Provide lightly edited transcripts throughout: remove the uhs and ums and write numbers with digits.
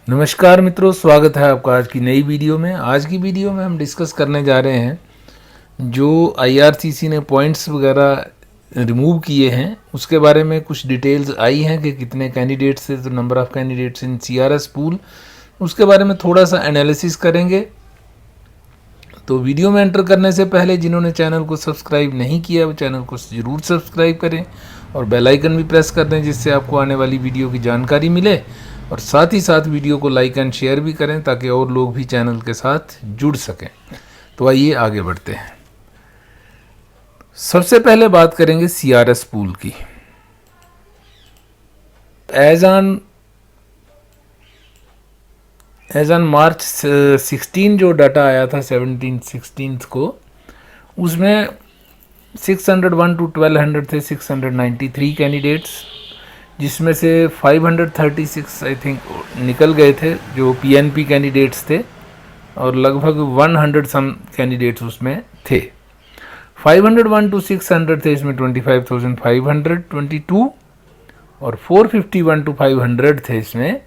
नमस्कार मित्रों, स्वागत है आपका आज की नई वीडियो में। आज की वीडियो में हम डिस्कस करने जा रहे हैं जो आईआरसीसी ने पॉइंट्स वगैरह रिमूव किए हैं उसके बारे में कुछ डिटेल्स आई हैं कि कितने कैंडिडेट्स थे, तो number of candidates in CRS pool, उसके बारे में थोड़ा सा एनालिसिस करेंगे। तो वीडियो में एंटर करने से पहले जिन्होंने चैनल को सब्सक्राइब नहीं किया वो चैनल को ज़रूर सब्सक्राइब करें और बेल आइकन भी प्रेस कर दें, जिससे आपको आने वाली वीडियो की जानकारी मिले। और साथ ही साथ वीडियो को लाइक एंड शेयर भी करें ताकि और लोग भी चैनल के साथ जुड़ सकें। तो आइए आगे बढ़ते हैं। सबसे पहले बात करेंगे सीआरएस पूल की। एज ऑन मार्च 16 जो डाटा आया था 16 को, उसमें 601 to 1200 थे 693 कैंडिडेट्स, जिसमें से 536 आई थिंक निकल गए थे जो पीएनपी कैंडिडेट्स थे, और लगभग 100 सम कैंडिडेट्स उसमें थे। 501 to 600 थे, इसमें 25,522, और 451 to 500 थे, इसमें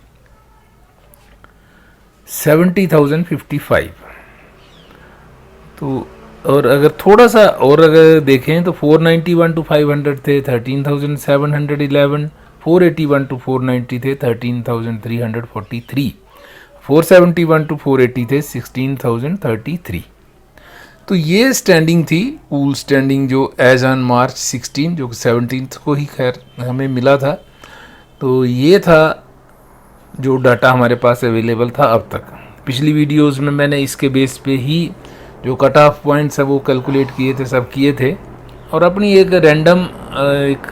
70,055। तो और अगर थोड़ा सा और अगर देखें तो 491 to 500 थे 13,711, 481 to 490 थे 13,343, 471 to 480 थे 16,033। तो ये स्टैंडिंग थी, पूल स्टैंडिंग जो एज ऑन मार्च 16 जो 17 को ही खैर हमें मिला था। तो ये था जो डाटा हमारे पास अवेलेबल था अब तक। पिछली वीडियोस में मैंने इसके बेस पे ही जो कट ऑफ पॉइंट्स है वो कैलकुलेट किए थे, सब किए थे, और अपनी एक रैंडम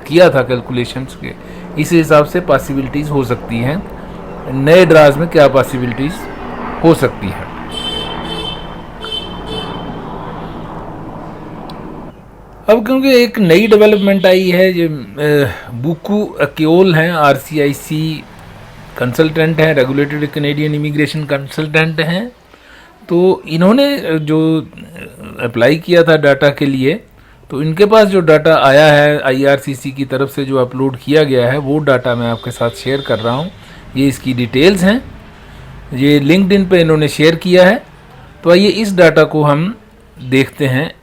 किया था कैलकुलेशंस के। इस हिसाब से पॉसिबिलिटीज़ हो सकती हैं, नए ड्राज में क्या पॉसिबिलिटीज़ हो सकती है। अब क्योंकि एक नई डेवलपमेंट आई है, जो बुकू अक्योल हैं, आरसीआईसी कंसल्टेंट हैं, रेगुलेटेड कैनेडियन इमिग्रेशन कंसल्टेंट हैं। तो इन्होंने जो अप्लाई किया था डाटा के लिए, तो इनके पास जो डाटा आया है आईआरसीसी की तरफ से जो अपलोड किया गया है, वो डाटा मैं आपके साथ शेयर कर रहा हूँ। ये इसकी डिटेल्स हैं, ये लिंक्डइन पे इन्होंने शेयर किया है। तो आइए इस डाटा को हम देखते हैं,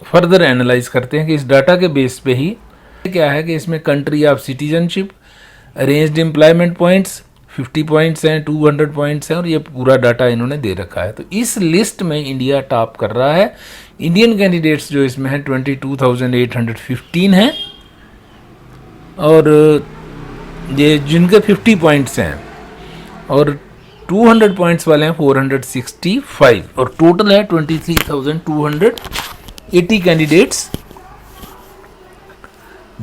फर्दर एनालाइज करते हैं कि इस डाटा के बेस पे ही क्या है कि इसमें country of citizenship, arranged employment points 50 points हैं, 200 पॉइंट्स हैं, और ये पूरा डाटा इन्होंने दे रखा है। तो इस लिस्ट में इंडिया टॉप कर रहा है। इंडियन कैंडिडेट्स जो इसमें हैं 22,815 हैं, और ये जिनके 50 पॉइंट्स हैं, और 200 पॉइंट्स वाले हैं 465, और टोटल है 23,280 कैंडिडेट्स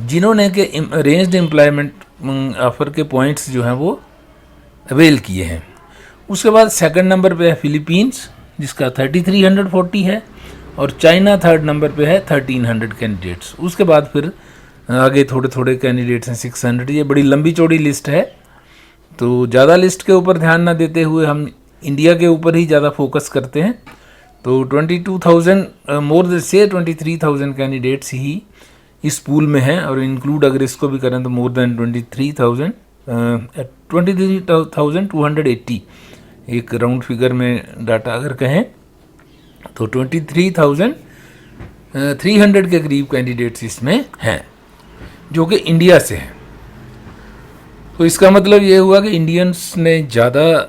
जिन्होंने के अरेंज्ड एम्प्लॉयमेंट ऑफर के पॉइंट्स जो हैं वो अवेल किए हैं। उसके बाद सेकंड नंबर पे है फिलीपींस, जिसका 3,340 है, और चाइना थर्ड नंबर पे है 1,300 कैंडिडेट्स। उसके बाद फिर आगे थोड़े थोड़े कैंडिडेट्स हैं 600। ये बड़ी लंबी चौड़ी लिस्ट है, तो ज़्यादा लिस्ट के ऊपर ध्यान ना देते हुए हम इंडिया के ऊपर ही ज़्यादा फोकस करते हैं। तो 22,000 23,000 कैंडिडेट्स ही इस पूल में हैं, और इंक्लूड अगर इसको भी करें तो मोर देन 23,280, एक राउंड फिगर में डाटा अगर कहें तो 23,300 के करीब कैंडिडेट्स इसमें हैं जो कि इंडिया से हैं। तो इसका मतलब ये हुआ कि इंडियंस ने ज़्यादा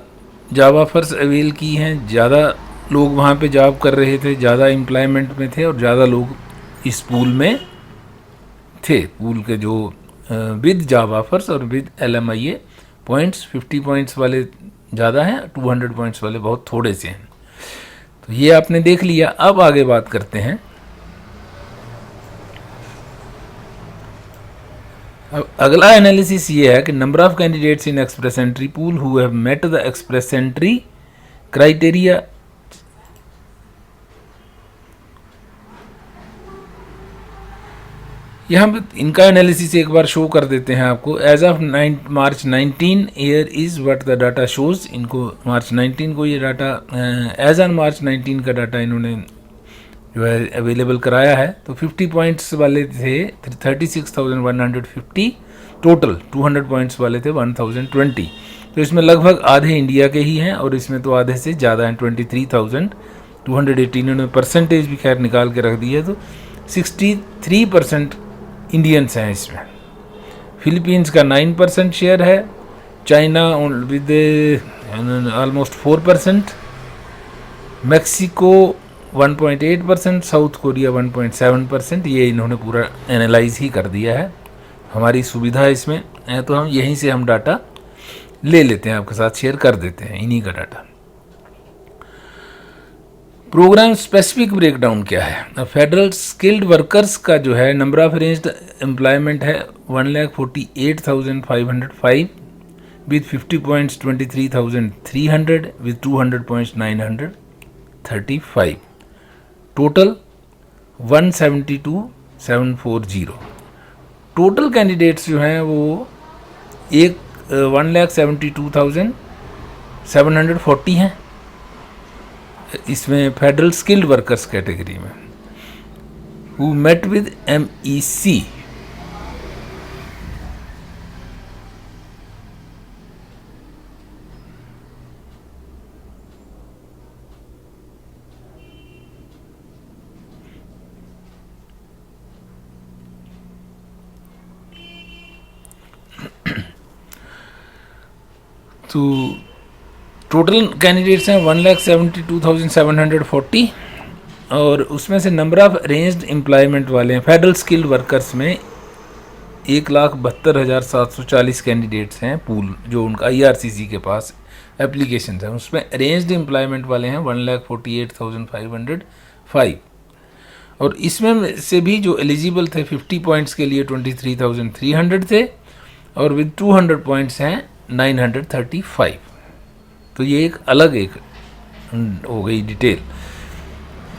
जॉब ऑफर्स अवेल की हैं, ज़्यादा लोग वहाँ पे जॉब कर रहे थे, ज़्यादा एम्प्लॉयमेंट में थे, और ज़्यादा लोग इस पूल में थे। पूल के जो विद जॉब ऑफर्स और विद LMIA पॉइंट्स, 50 पॉइंट्स वाले ज़्यादा हैं, 200 पॉइंट्स वाले बहुत थोड़े से हैं। तो ये आपने देख लिया। अब आगे बात करते हैं। अब अगला एनालिसिस ये है कि number of candidates in express entry pool who have met the express entry criteria. यहाँ पे इनका एनालिसिस एक बार शो कर देते हैं आपको। As of March 19 year is what the data shows. इनको मार्च 19 को ये डाटा, एज ऑन मार्च 19 का डाटा इन्होंने जो है अवेलेबल कराया है। तो 50 पॉइंट्स वाले थे 36,150, टोटल 200 पॉइंट्स वाले थे 1020। तो इसमें लगभग आधे इंडिया के ही हैं और इसमें तो आधे से ज़्यादा हैं, 23,218। इन्होंने परसेंटेज भी खैर निकाल के रख दी है, तो 63% इंडियंस हैं इसमें। फिलीपींस का 9% शेयर है, China with almost 4%, Mexico 1.8%, south Korea 1.7%। ये इन्होंने पूरा एनालाइज ही कर दिया है। हमारी सुविधा इसमें है तो हम यहीं से हम डाटा ले लेते हैं, आपके साथ शेयर कर देते हैं इन्हीं का डाटा। प्रोग्राम स्पेसिफिक ब्रेकडाउन क्या है? फेडरल स्किल्ड वर्कर्स का जो है नंबर ऑफ अरेंज्ड एम्प्लॉयमेंट है 1,48,505 with 50 points 23,300 with 200 points 935। Total 172,740। Total candidates जो हैं वो 1,72,740 हैं इसमें फेडरल स्किल्ड वर्कर्स कैटेगरी में, हु मेट विद MEC। तो टोटल कैंडिडेट्स हैं 1,72,740 और उसमें से नंबर ऑफ अरेंज्ड एम्प्लॉयमेंट वाले हैं फेडरल स्किल्ड वर्कर्स में 1,72,740 कैंडिडेट्स हैं पूल, जो उनका IRCC के पास एप्लीकेशन है। उसमें अरेंज्ड एम्प्लॉयमेंट वाले हैं 1,48,505 और इसमें से भी जो एलिजिबल थे 50 पॉइंट्स के लिए 23,300 थे और विद 200 पॉइंट्स हैं 935। तो ये एक अलग एक हो गई डिटेल,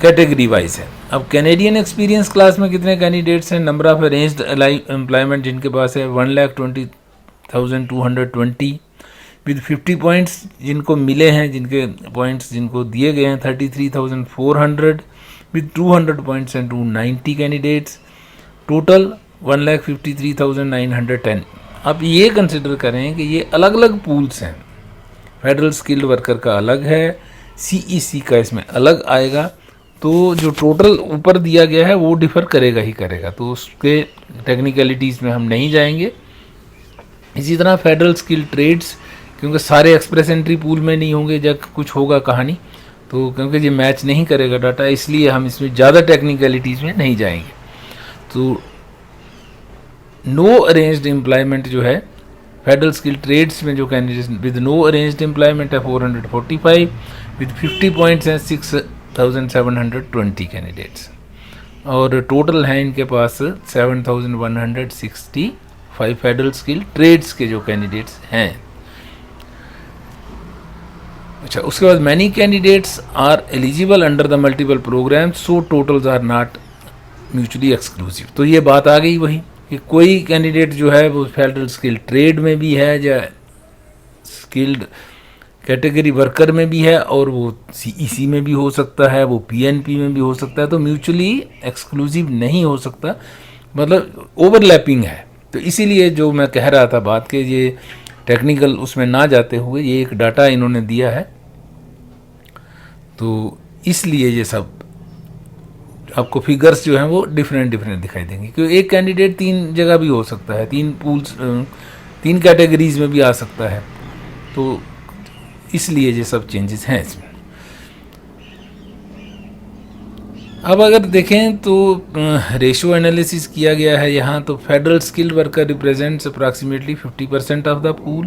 कैटेगरी वाइज है। अब कैनेडियन एक्सपीरियंस क्लास में कितने कैंडिडेट्स हैं? नंबर ऑफ अरेंज्ड एम्प्लॉयमेंट जिनके पास है 1,20,220 विद 50 पॉइंट्स जिनको मिले हैं, जिनके पॉइंट्स जिनको दिए गए हैं 33,400 with 200 points and 290 candidates. Total 1,53,910। अब ये कंसिडर करें कि ये अलग अलग पूल्स हैं, फेडरल स्किल्ड वर्कर का अलग है, CEC का इसमें अलग आएगा, तो जो टोटल ऊपर दिया गया है वो डिफ़र करेगा ही करेगा, तो उसके टेक्निकलिटीज़ में हम नहीं जाएंगे। इसी तरह फेडरल स्किल्ड ट्रेड्स, क्योंकि सारे एक्सप्रेस एंट्री पूल में नहीं होंगे, जब कुछ होगा कहानी, तो क्योंकि ये मैच नहीं करेगा डाटा, इसलिए हम इसमें ज़्यादा टेक्निकलिटीज़ में नहीं जाएंगे। तो नो अरेंज्ड एम्प्लॉयमेंट जो है फेडरल स्किल ट्रेड्स में जो candidates with no arranged employment है 445 विद 50 पॉइंट्स हैं 6,720 कैंडिडेट्स और टोटल हैं इनके पास 7,165 फेडरल स्किल ट्रेड्स के जो कैंडिडेट्स हैं। अच्छा, उसके बाद many candidates are eligible under the multiple program so totals are not mutually exclusive. तो ये बात आ गई वही कि कोई कैंडिडेट जो है वो फेडरल स्किल ट्रेड में भी है या स्किल्ड कैटेगरी वर्कर में भी है और वो CEC में भी हो सकता है, वो PNP में भी हो सकता है, तो म्यूचुअली एक्सक्लूसिव नहीं हो सकता, मतलब ओवरलैपिंग है। तो इसीलिए जो मैं कह रहा था बात के ये टेक्निकल उसमें ना जाते हुए ये एक डाटा इन्होंने दिया है, तो इसलिए ये सब आपको फिगर्स जो हैं वो डिफरेंट दिखाई देंगे, क्योंकि एक कैंडिडेट 3 जगह भी हो सकता है, 3 पूल्स 3 कैटेगरीज में भी आ सकता है, तो इसलिए ये सब चेंजेस हैं इसमें। अब अगर देखें तो रेशो एनालिसिस किया गया है यहाँ, तो federal skilled worker represents approximately 50% of the pool,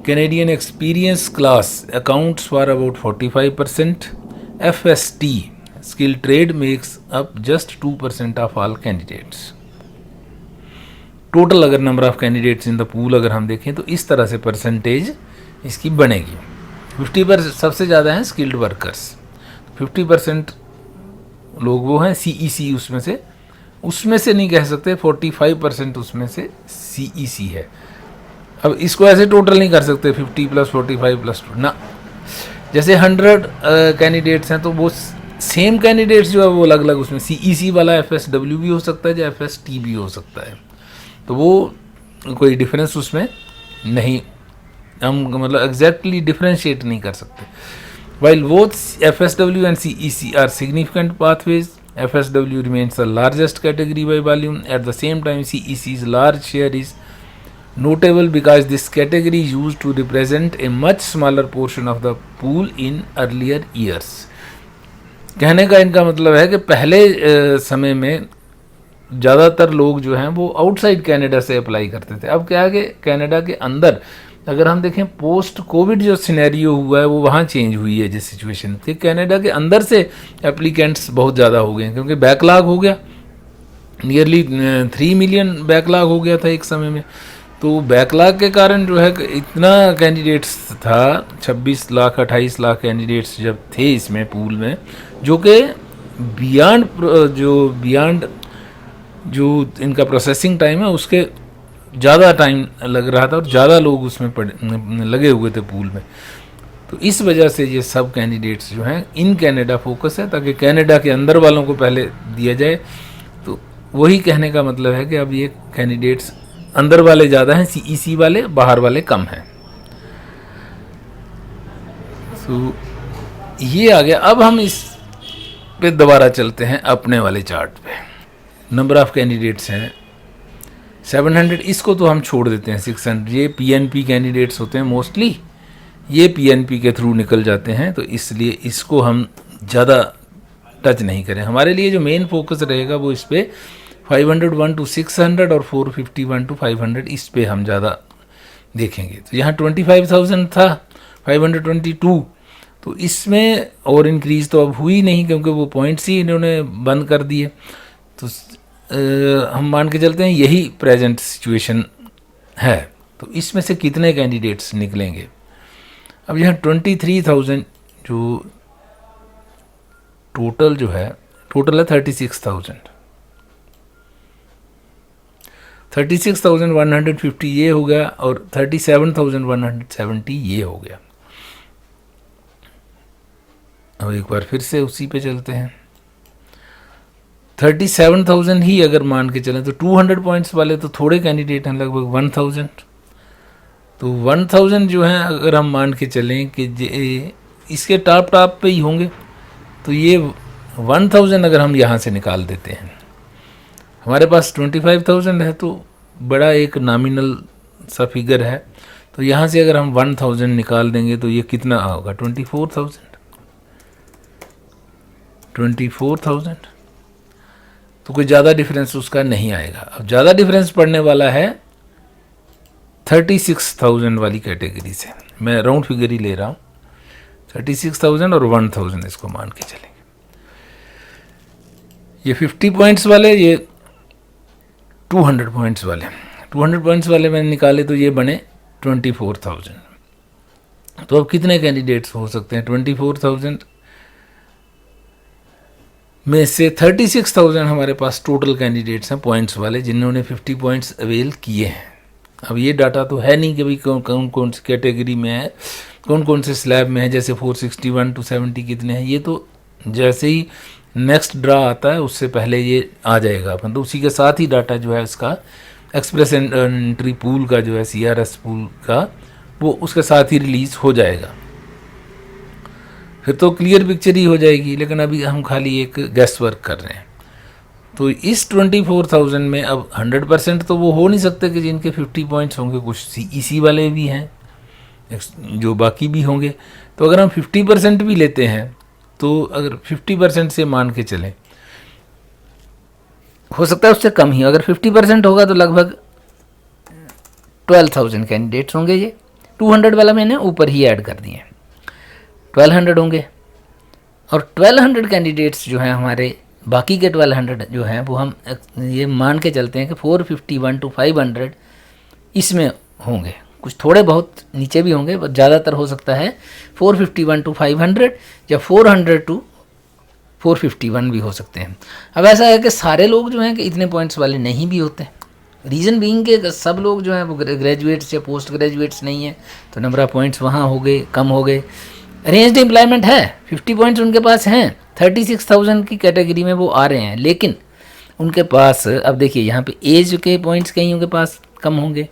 Canadian experience class accounts for about 45%, FST skilled trade makes up just 2% of all candidates। Total अगर number of candidates in the pool अगर हम देखें तो इस तरह से परसेंटेज इसकी बनेगी। 50% सबसे ज़्यादा हैं स्किल्ड वर्कर्स, 50% लोग वो हैं CEC उसमें से नहीं कह सकते, 45% उसमें से CEC है। अब इसको ऐसे टोटल नहीं कर सकते 50 + 45 + 2 ना, जैसे 100 कैंडिडेट्स हैं तो वो सेम कैंडिडेट्स जो है वो अलग अलग उसमें CEC वाला FSW भी हो सकता है या FST भी हो सकता है, तो वो कोई डिफरेंस उसमें नहीं हम मतलब एग्जैक्टली डिफ्रेंशिएट नहीं कर सकते. While both FSW and CEC are significant pathways, FSW remains the largest category by volume. At the same time, CEC's large share is notable because this category used to represent a much smaller portion of the pool in earlier years. कहने का इनका मतलब है कि पहले समय में ज़्यादातर लोग जो हैं वो आउटसाइड कनाडा से अप्लाई करते थे. अब क्या है कि कनाडा के अंदर अगर हम देखें पोस्ट कोविड जो सिनेरियो हुआ है वो वहाँ चेंज हुई है. जिस सिचुएशन थी कनाडा के अंदर से एप्लीकेंट्स बहुत ज़्यादा हो गए हैं क्योंकि बैकलॉग हो गया. नियरली 3 मिलियन बैकलॉग हो गया था एक समय में. तो बैकलॉग के कारण जो है इतना कैंडिडेट्स था, 26 लाख 28 लाख कैंडिडेट्स जब थे इसमें पूल में, जो कि बियॉन्ड जो इनका प्रोसेसिंग टाइम है उसके ज़्यादा टाइम लग रहा था और ज़्यादा लोग उसमें लगे हुए थे पूल में. तो इस वजह से ये सब कैंडिडेट्स जो हैं इन कनाडा फोकस है ताकि कनाडा के अंदर वालों को पहले दिया जाए. तो वही कहने का मतलब है कि अब ये कैंडिडेट्स अंदर वाले ज़्यादा हैं, CEC वाले बाहर वाले कम हैं. तो ये आ गया. अब हम इस पे दोबारा चलते हैं अपने वाले चार्ट पे. नंबर ऑफ़ कैंडिडेट्स हैं 700. इसको तो हम छोड़ देते हैं. 600 ये PNP कैंडिडेट्स होते हैं मोस्टली, ये PNP के थ्रू निकल जाते हैं, तो इसलिए इसको हम ज़्यादा टच नहीं करें. हमारे लिए जो मेन फोकस रहेगा वो इस पे 501 to 600 और 451 to 500 इस पे हम ज़्यादा देखेंगे. तो यहाँ 25,000 था, 522, तो इसमें और इंक्रीज़ तो अब हुई नहीं क्योंकि वो पॉइंट्स ही इन्होंने बंद कर दिए. तो हम मान के चलते हैं यही प्रेजेंट सिचुएशन है. तो इसमें से कितने कैंडिडेट्स निकलेंगे? अब यहाँ 23,000 जो टोटल है 36,000. 36,150 ये हो गया और 37,170 ये हो गया. अब एक बार फिर से उसी पे चलते हैं. 37,000 ही अगर मान के चलें तो 200 पॉइंट्स वाले तो थोड़े कैंडिडेट हैं, लगभग 1,000. तो 1,000 जो हैं अगर हम मान के चलें कि इसके टॉप पे ही होंगे, तो ये 1,000 अगर हम यहाँ से निकाल देते हैं, हमारे पास 25,000 है तो बड़ा एक नॉमिनल सा फिगर है. तो यहाँ से अगर हम 1,000 निकाल देंगे तो ये कितना होगा? 24,000. तो कोई ज़्यादा डिफरेंस उसका नहीं आएगा. अब ज़्यादा डिफरेंस पड़ने वाला है 36,000 वाली कैटेगरी से. मैं राउंड फिगर ही ले रहा हूँ. 36,000 और 1,000 इसको मान के चलेंगे. ये 50 पॉइंट्स वाले, ये 200 पॉइंट्स वाले. 200 पॉइंट्स वाले मैंने निकाले तो ये बने 24,000. तो अब कितने कैंडिडेट्स हो सकते हैं? 24,000 में से 36,000 हमारे पास टोटल कैंडिडेट्स हैं पॉइंट्स वाले जिन्होंने 50 पॉइंट्स अवेल किए हैं. अब ये डाटा तो है नहीं कि भाई कौन सी कैटेगरी में है, कौन से स्लैब में है, जैसे 461 to 70 कितने हैं. ये तो जैसे ही नेक्स्ट ड्रा आता है उससे पहले ये आ जाएगा अपन, तो उसी के साथ ही डाटा जो है इसका एक्सप्रेस एंट्री पूल का जो है CRS पूल का वो उसके साथ ही रिलीज़ हो जाएगा. फिर तो क्लियर पिक्चर ही हो जाएगी. लेकिन अभी हम खाली एक गेस वर्क कर रहे हैं. तो इस 24,000 में अब 100% तो वो हो नहीं सकते कि जिनके 50 पॉइंट्स होंगे. कुछ CEC वाले भी हैं जो बाकी भी होंगे. तो अगर हम 50% भी लेते हैं तो अगर 50% से मान के चलें, हो सकता है उससे कम ही. अगर 50% होगा तो लगभग 12,000 कैंडिडेट्स होंगे. ये 200 वाला मैंने ऊपर ही ऐड कर दिए, 1200 होंगे. और 1200 कैंडिडेट्स जो हैं हमारे, बाकी के 1200 जो हैं वो हम ये मान के चलते हैं कि 451 to 500 इसमें होंगे. कुछ थोड़े बहुत नीचे भी होंगे, पर ज़्यादातर हो सकता है 451 to 500 या 400 to 451 भी हो सकते हैं. अब ऐसा है कि सारे लोग जो हैं कि इतने पॉइंट्स वाले नहीं भी होते. रीज़न बीइंग के सब लोग जो हैं वो ग्रेजुएट्स या पोस्ट ग्रेजुएट्स नहीं हैं, तो नंबर ऑफ़ पॉइंट्स वहाँ हो गए, कम हो गए. अरेंज्ड एम्प्लॉयमेंट है, 50 पॉइंट्स उनके पास हैं, 36,000 की कैटेगरी में वो आ रहे हैं. लेकिन उनके पास अब देखिए यहाँ पे एज के पॉइंट्स कईयों के पास कम होंगे,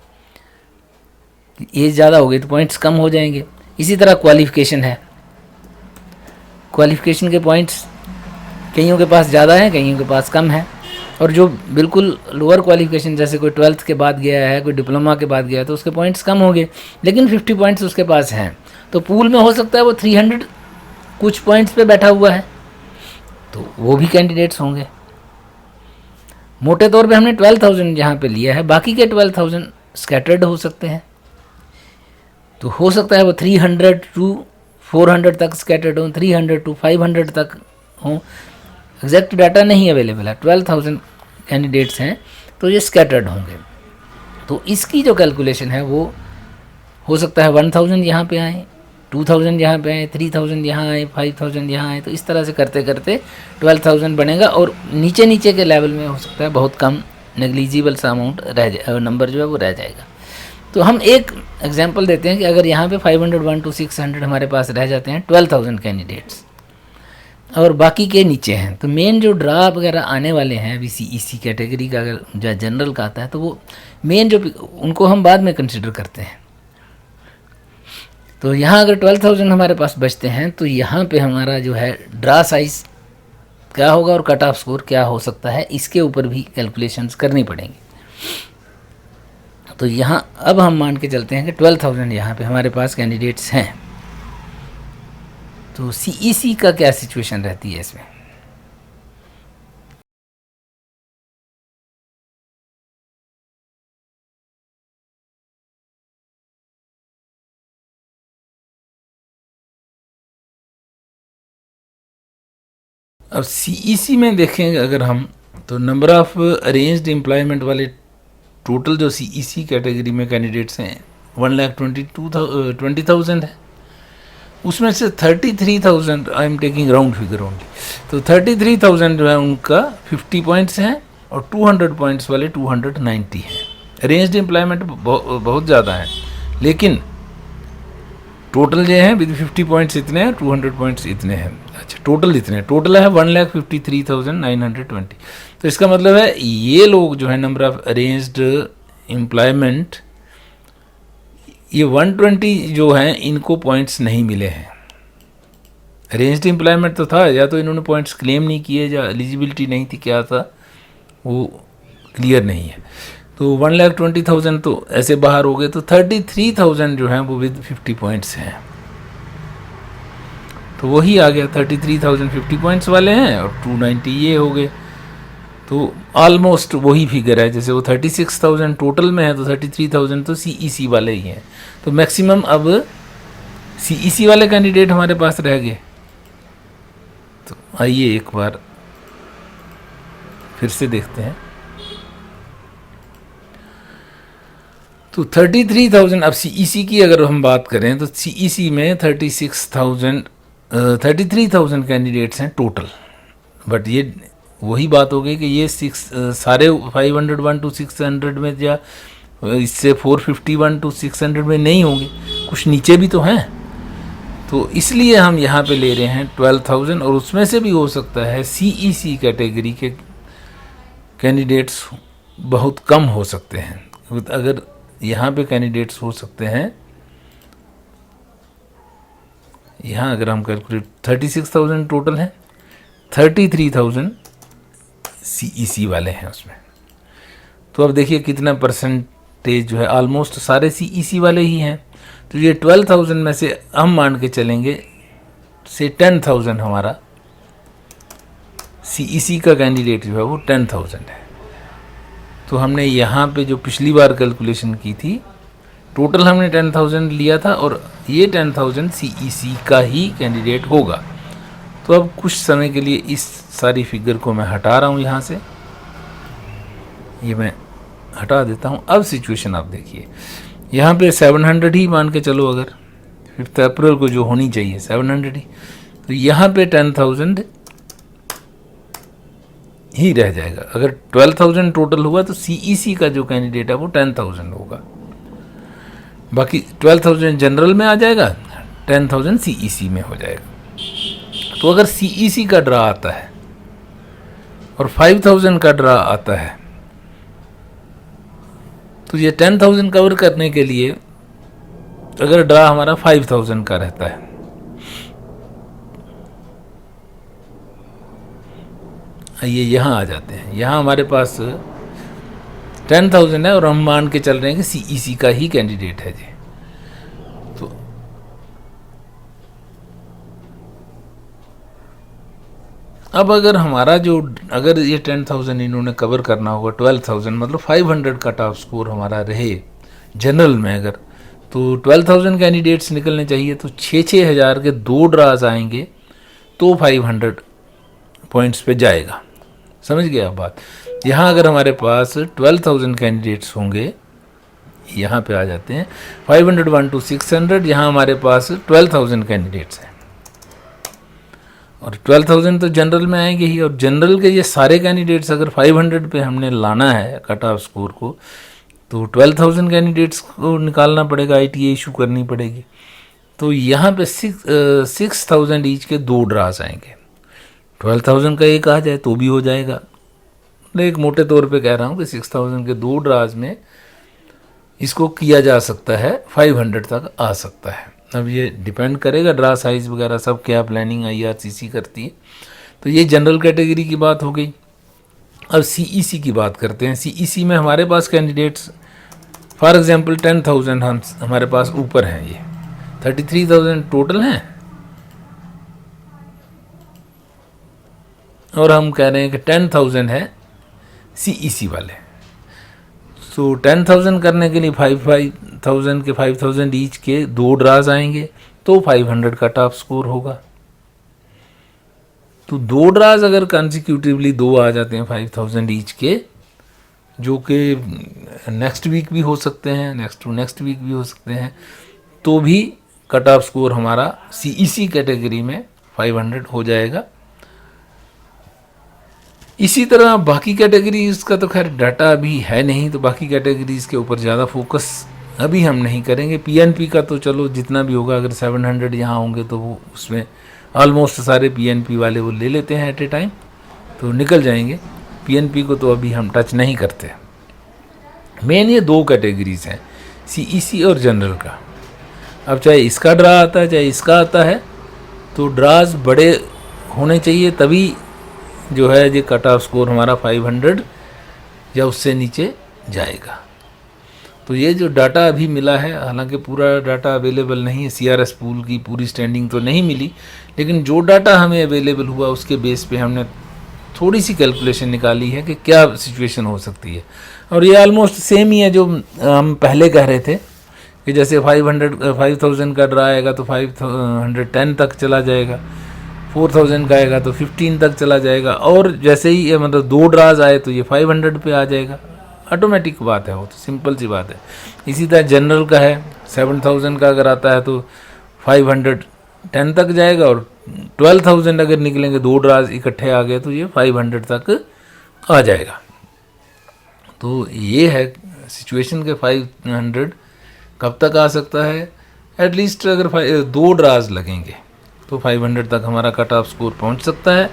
एज ज़्यादा हो गई तो पॉइंट्स कम हो जाएंगे। इसी तरह क्वालिफ़िकेशन है, क्वालिफ़िकेशन के पॉइंट्स कईयों के पास ज़्यादा है, कईयों के पास कम है। और जो बिल्कुल लोअर क्वालिफ़िकेशन, जैसे कोई 12th के बाद गया है, कोई डिप्लोमा के बाद गया है, तो उसके पॉइंट्स कम होंगे, लेकिन 50 पॉइंट्स उसके पास हैं। तो पूल में हो सकता है वो 300 कुछ पॉइंट्स पे बैठा हुआ है, तो वो भी कैंडिडेट्स होंगे। मोटे तौर पे हमने 12,000 यहाँ पे लिया है, बाकी के 12,000 स्कैटर्ड हो सकते हैं। तो हो सकता है वो 300 टू 400 तक स्कैटर्ड हो, 300 टू 500 तक हो। एग्जैक्ट डाटा नहीं अवेलेबल है। 12,000 कैंडिडेट्स हैं तो ये स्कैटर्ड होंगे। तो इसकी जो कैलकुलेशन है वो हो सकता है 1,000 यहाँ पे आए, 2,000 यहाँ पे आए, 3,000 यहाँ आए, 5,000 यहाँ आए। तो इस तरह से करते करते 12,000 बनेगा। और नीचे नीचे के लेवल में हो सकता है बहुत कम नेग्लिजिबल सा अमाउंट रह जाए, नंबर जो है वो रह जाएगा। तो हम एक एग्जांपल देते हैं कि अगर यहाँ पे 501 टू 600 हमारे पास रह जाते हैं 12,000 कैंडिडेट्स और बाकी के नीचे हैं, तो मेन जो ड्रा वगैरह आने वाले हैं अभी CEC कैटेगरी का, अगर जो जनरल का आता है तो वो मेन जो उनको हम बाद में कंसिडर करते हैं। तो यहाँ अगर 12,000 हमारे पास बचते हैं तो यहाँ पे हमारा जो है ड्रा साइज़ क्या होगा और कट ऑफ स्कोर क्या हो सकता है, इसके ऊपर भी कैलकुलेशंस करनी पड़ेंगी। तो यहाँ अब हम मान के चलते हैं कि 12,000 यहाँ पे हमारे पास कैंडिडेट्स हैं, तो CEC का क्या सिचुएशन रहती है इसमें। अब CEC में देखेंगे अगर हम, तो नंबर ऑफ अरेंज्ड एम्प्लॉयमेंट वाले टोटल जो CEC कैटेगरी में कैंडिडेट्स हैं 1,22,20,000 है। उसमें से 33,000, I am taking round figure only, तो 33,000 जो है उनका 50 पॉइंट्स हैं और 200 पॉइंट्स वाले 290 हैं। अरेंज्ड एम्प्लॉयमेंट बहुत ज़्यादा है, लेकिन टोटल जो है विद 50 पॉइंट्स इतने हैं, 200 पॉइंट्स इतने हैं। अच्छा, टोटल इतने, टोटल है 1,53,920। तो इसका मतलब है ये लोग जो है नंबर ऑफ अरेंज्ड एम्प्लॉयमेंट, ये 120 जो हैं इनको पॉइंट्स नहीं मिले हैं। अरेंज्ड एम्प्लॉयमेंट तो था, या तो इन्होंने पॉइंट्स क्लेम नहीं किए, या एलिजिबिलिटी नहीं थी, क्या था वो क्लियर नहीं है। तो 1,20,000 तो ऐसे बाहर हो गए। तो 33,000 जो हैं वो विद 50 पॉइंट्स हैं, तो वही आ गया 33,000 50 पॉइंट्स वाले हैं और 290 ये हो गए। तो ऑलमोस्ट वही फिगर है, जैसे वो 36,000 टोटल में है तो 33,000 तो CEC वाले ही हैं। तो मैक्सिमम अब CEC वाले कैंडिडेट हमारे पास रह गए। तो आइए एक बार फिर से देखते हैं। तो 33,000, अब CEC की अगर हम बात करें तो CEC में 33,000 कैंडिडेट्स हैं टोटल। बट ये वही बात हो गई कि ये सारे 501 टू 600 में, या इससे 451 टू 600 में नहीं होंगे, कुछ नीचे भी तो हैं। तो इसलिए हम यहाँ पे ले रहे हैं 12,000, और उसमें से भी हो सकता है CEC कैटेगरी के कैंडिडेट्स बहुत कम हो सकते हैं। अगर यहाँ पे कैंडिडेट्स हो सकते हैं, यहाँ अगर हम कैलकुलेट 36,000 टोटल हैं, 33,000 CEC वाले हैं उसमें। तो अब देखिए कितना परसेंटेज जो है, ऑलमोस्ट सारे CEC वाले ही हैं। तो ये 12,000 में से हम मान के चलेंगे से 10,000 हमारा CEC का कैंडिडेट जो है वो 10,000 है। तो हमने यहाँ पे जो पिछली बार कैलकुलेशन की थी, टोटल हमने 10,000 लिया था और ये 10,000 CEC का ही कैंडिडेट होगा। तो अब कुछ समय के लिए इस सारी फिगर को मैं हटा रहा हूँ यहाँ से, ये मैं हटा देता हूँ। अब सिचुएशन आप देखिए, यहाँ पे 700 ही मान के चलो, अगर 5 अप्रैल को जो होनी चाहिए 700 ही, तो यहाँ पे 10,000 ही रह जाएगा। अगर 12,000 टोटल हुआ तो CEC का जो कैंडिडेट है वो 10,000 होगा, बाकी 12,000 जनरल में आ जाएगा, 10,000 CEC में हो जाएगा। तो अगर CEC का ड्रा आता है और 5,000 का ड्रा आता है, तो ये 10,000 कवर करने के लिए अगर ड्रा हमारा 5000 का रहता है, ये यहाँ आ जाते हैं, यहाँ हमारे पास 10,000 है और हम मान के चल रहे हैं कि CEC का ही कैंडिडेट है जी। तो अब अगर हमारा जो, अगर ये 10,000 इन्होंने कवर करना होगा, 12,000 मतलब 500 कट ऑफ स्कोर हमारा रहे जनरल में अगर, तो 12,000 कैंडिडेट्स निकलने चाहिए, तो 6-6 हज़ार के 2 ड्राज आएंगे तो 500 पॉइंट्स पे जाएगा। समझ गया आप बात। यहाँ अगर हमारे पास 12,000 कैंडिडेट्स होंगे, यहाँ पे आ जाते हैं 501 to 600, यहाँ हमारे पास 12,000 कैंडिडेट्स हैं और 12,000 तो जनरल में आएंगे ही, और जनरल के ये सारे कैंडिडेट्स अगर 500 पे हमने लाना है कट ऑफ स्कोर को, तो 12,000 कैंडिडेट्स को निकालना पड़ेगा, ITA इशू करनी पड़ेगी। तो यहाँ पे 6,000 ईच के 2 ड्रास आएंगे, 12,000 का एक आ जाए तो भी हो जाएगा। एक मोटे तौर पे कह रहा हूँ कि 6,000 के 2 ड्राज में इसको किया जा सकता है, 500 तक आ सकता है। अब ये डिपेंड करेगा ड्रा साइज वगैरह सब क्या प्लानिंग IRCC करती है। तो ये जनरल कैटेगरी की बात हो गई। अब CEC की बात करते हैं। CEC में हमारे पास कैंडिडेट्स फॉर एग्जांपल 10,000 हमारे पास ऊपर हैं, ये 33,000 टोटल हैं और हम कह रहे हैं कि 10,000 है CEC वाले। तो 10,000 करने के लिए 5,000 के 5,000 ईच के 2 ड्राज आएंगे तो 500 कट ऑफ स्कोर होगा। तो 2 ड्राज अगर कंसिक्यूटिवली 2 आ जाते हैं 5,000 ईच के, जो कि नेक्स्ट वीक भी हो सकते हैं, नेक्स्ट टू नेक्स्ट वीक भी हो सकते हैं, तो भी कट ऑफ स्कोर हमारा CEC कैटेगरी में 500 हो जाएगा। इसी तरह बाकी कैटेगरीज का तो खैर डाटा अभी है नहीं, तो बाकी कैटेगरीज के ऊपर ज़्यादा फोकस अभी हम नहीं करेंगे। PNP का तो चलो जितना भी होगा, अगर 700 यहाँ होंगे तो वो उसमें ऑलमोस्ट सारे PNP वाले वो ले लेते हैं एट ए टाइम, तो निकल जाएंगे। PNP को तो अभी हम टच नहीं करते। मेन ये 2 कैटेगरीज हैं, CEC और जनरल का। अब चाहे इसका ड्रा आता है चाहे इसका आता है, तो ड्राज बड़े होने चाहिए, तभी जो है ये कट ऑफ स्कोर हमारा 500 या उससे नीचे जाएगा। तो ये जो डाटा अभी मिला है, हालांकि पूरा डाटा अवेलेबल नहीं है, CRS पूल की पूरी स्टैंडिंग तो नहीं मिली, लेकिन जो डाटा हमें अवेलेबल हुआ उसके बेस पे हमने थोड़ी सी कैलकुलेशन निकाली है कि क्या सिचुएशन हो सकती है। और ये ऑलमोस्ट सेम ही है जो हम पहले कह रहे थे कि जैसे 5,000 का ड्रा आएगा तो 510 तक चला जाएगा, 4,000 का आएगा तो 15 तक चला जाएगा, और जैसे ही ये मतलब 2 ड्राज आए तो ये 500 पे आ जाएगा। ऑटोमेटिक बात है, वो तो सिंपल सी बात है। इसी तरह जनरल का है, 7,000 का अगर आता है तो 510 तक जाएगा, और 12,000 अगर निकलेंगे 2 ड्राज इकट्ठे आ गए तो ये 500 तक आ जाएगा। तो ये है सिचुएशन के 500 कब तक आ सकता है। एटलीस्ट अगर 2 ड्राज लगेंगे तो 500 तक हमारा कट ऑफ स्कोर पहुंच सकता है।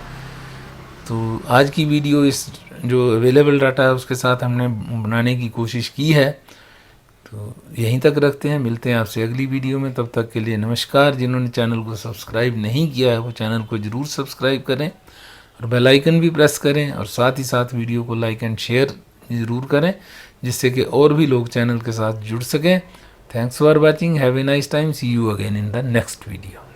तो आज की वीडियो इस जो अवेलेबल डाटा है उसके साथ हमने बनाने की कोशिश की है। तो यहीं तक रखते हैं, मिलते हैं आपसे अगली वीडियो में। तब तक के लिए नमस्कार। जिन्होंने चैनल को सब्सक्राइब नहीं किया है वो चैनल को ज़रूर सब्सक्राइब करें और बेल आइकन भी प्रेस करें, और साथ ही साथ वीडियो को लाइक एंड शेयर ज़रूर करें, जिससे कि और भी लोग चैनल के साथ जुड़ सकें। Thanks for watching, have a nice time, see you again in the next video.